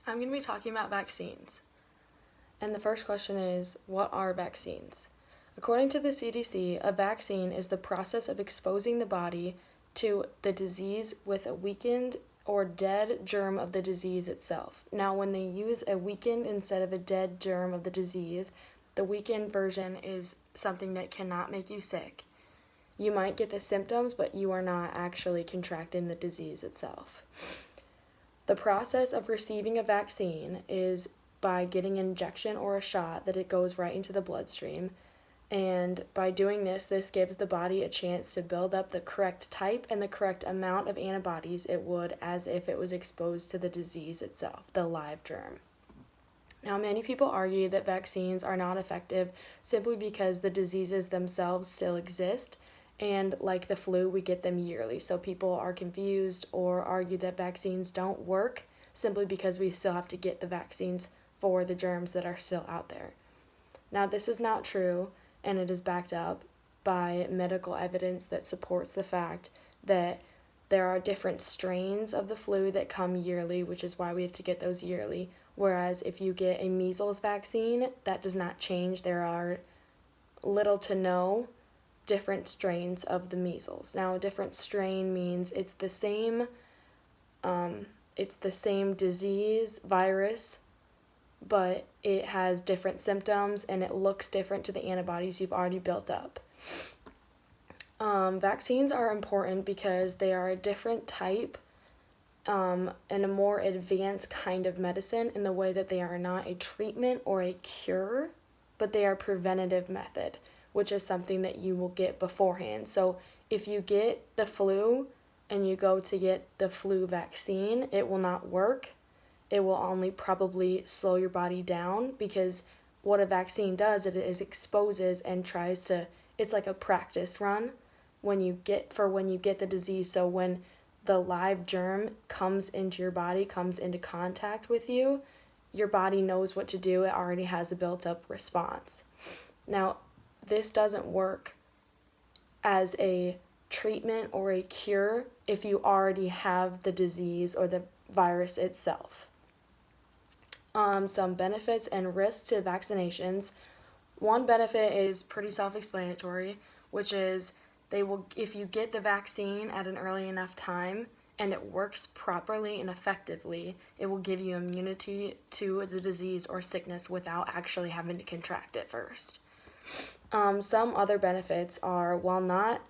I'm going to be talking about vaccines. And the first question is, what are vaccines? According to the CDC, a vaccine is the process of exposing the body to the disease with a weakened or dead germ of the disease itself. Now, when they use a weakened instead of a dead germ of the disease, the weakened version is something that cannot make you sick. You might get the symptoms, but you are not actually contracting the disease itself. The process of receiving a vaccine is by getting an injection or a shot that it goes right into the bloodstream. And by doing this gives the body a chance to build up the correct type and the correct amount of antibodies it would as if it was exposed to the disease itself, the live germ. Now, many people argue that vaccines are not effective simply because the diseases themselves still exist, and like the flu, we get them yearly. So people are confused or argue that vaccines don't work simply because we still have to get the vaccines for the germs that are still out there. Now, this is not true, and it is backed up by medical evidence that supports the fact that there are different strains of the flu that come yearly, which is why we have to get those yearly. Whereas if you get a measles vaccine, that does not change. There are little to no different strains of the measles. Now, a different strain means it's the same disease, virus, but it has different symptoms and it looks different to the antibodies you've already built up. Vaccines are important because they are a different type and a more advanced kind of medicine in the way that they are not a treatment or a cure, but they are a preventative method, which is something that you will get beforehand. So if you get the flu and you go to get the flu vaccine, it will not work. It will only probably slow your body down, because what a vaccine does, it is exposes and tries to, it's like a practice run when you get the disease. So when the live germ comes into your body, comes into contact with you, your body knows what to do. It already has a built-up response. Now, this doesn't work as a treatment or a cure if you already have the disease or the virus itself. Some benefits and risks to vaccinations. One benefit is pretty self-explanatory, which is if you get the vaccine at an early enough time and it works properly and effectively, it will give you immunity to the disease or sickness without actually having to contract it first. Some other benefits are, while not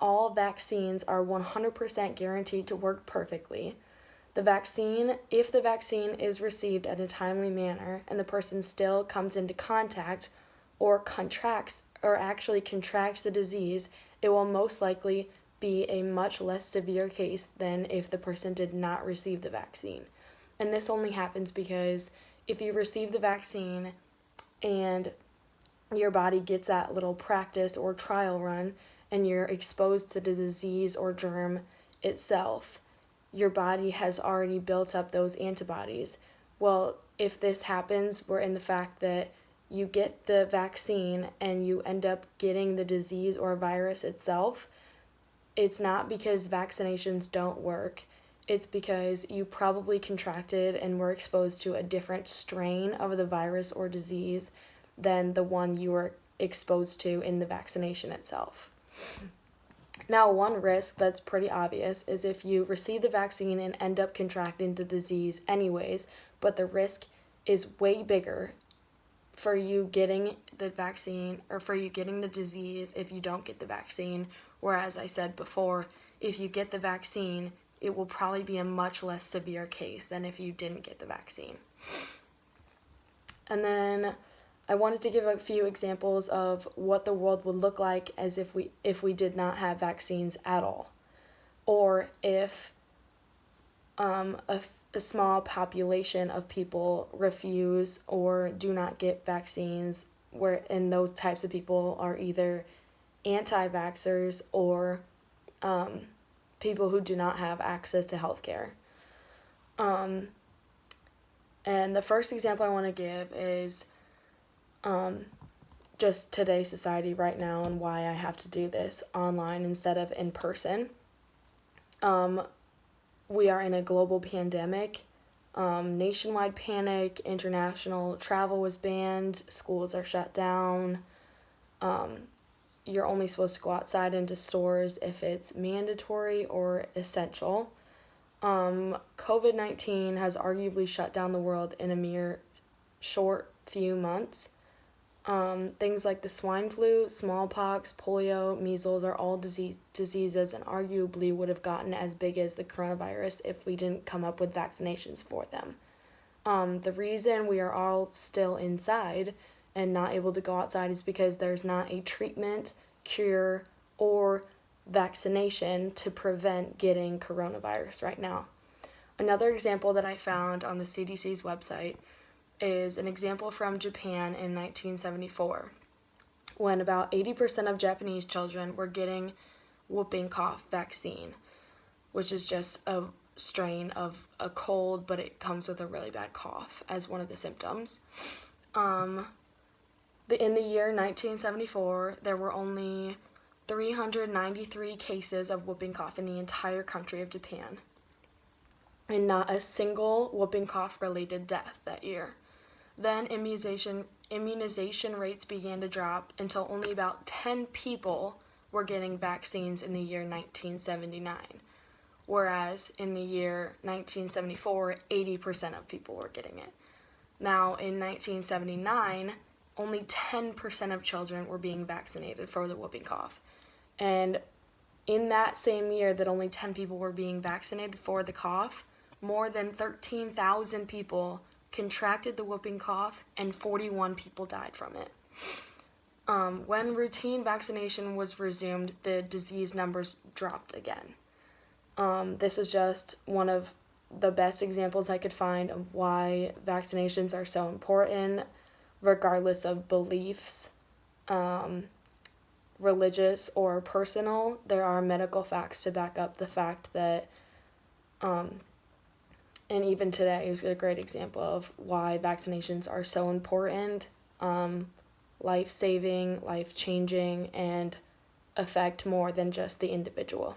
all vaccines are 100% guaranteed to work perfectly, if the vaccine is received in a timely manner and the person still comes into contact or actually contracts the disease, it will most likely be a much less severe case than if the person did not receive the vaccine. And this only happens because if you receive the vaccine and your body gets that little practice or trial run and you're exposed to the disease or germ itself, your body has already built up those antibodies. Well, if this happens, we're in the fact that you get the vaccine and you end up getting the disease or virus itself, it's not because vaccinations don't work. It's because you probably contracted and were exposed to a different strain of the virus or disease than the one you were exposed to in the vaccination itself. Now, one risk that's pretty obvious is if you receive the vaccine and end up contracting the disease anyways, but the risk is way bigger for you getting the vaccine or for you getting the disease if you don't get the vaccine. Whereas I said before, if you get the vaccine, it will probably be a much less severe case than if you didn't get the vaccine. And then I wanted to give a few examples of what the world would look like as if we did not have vaccines at all, or if a small population of people refuse or do not get vaccines, and those types of people are either anti-vaxxers or people who do not have access to healthcare. And the first example I want to give is just today's society right now and why I have to do this online instead of in person. We are in a global pandemic nationwide panic, international travel was banned, schools are shut down. You're only supposed to go outside into stores if it's mandatory or essential. COVID-19 has arguably shut down the world in a mere short few months. Things like the swine flu, smallpox, polio, measles are all diseases and arguably would have gotten as big as the coronavirus if we didn't come up with vaccinations for them. The reason we are all still inside and not able to go outside is because there's not a treatment, cure, or vaccination to prevent getting coronavirus right now. Another example that I found on the CDC's website is an example from Japan in 1974, when about 80% of Japanese children were getting whooping cough vaccine, which is just a strain of a cold, but it comes with a really bad cough as one of the symptoms. In the year 1974, there were only 393 cases of whooping cough in the entire country of Japan, and not a single whooping cough related death that year. Then immunization rates began to drop until only about 10 people were getting vaccines in the year 1979, whereas in the year 1974, 80% of people were getting it. Now, in 1979, only 10% of children were being vaccinated for the whooping cough. And in that same year that only 10 people were being vaccinated for the cough, more than 13,000 people contracted the whooping cough, and 41 people died from it. When routine vaccination was resumed, the disease numbers dropped again. This is just one of the best examples I could find of why vaccinations are so important, regardless of beliefs, religious or personal. There are medical facts to back up the fact that and even today is a great example of why vaccinations are so important, life-saving, life-changing, and affect more than just the individual.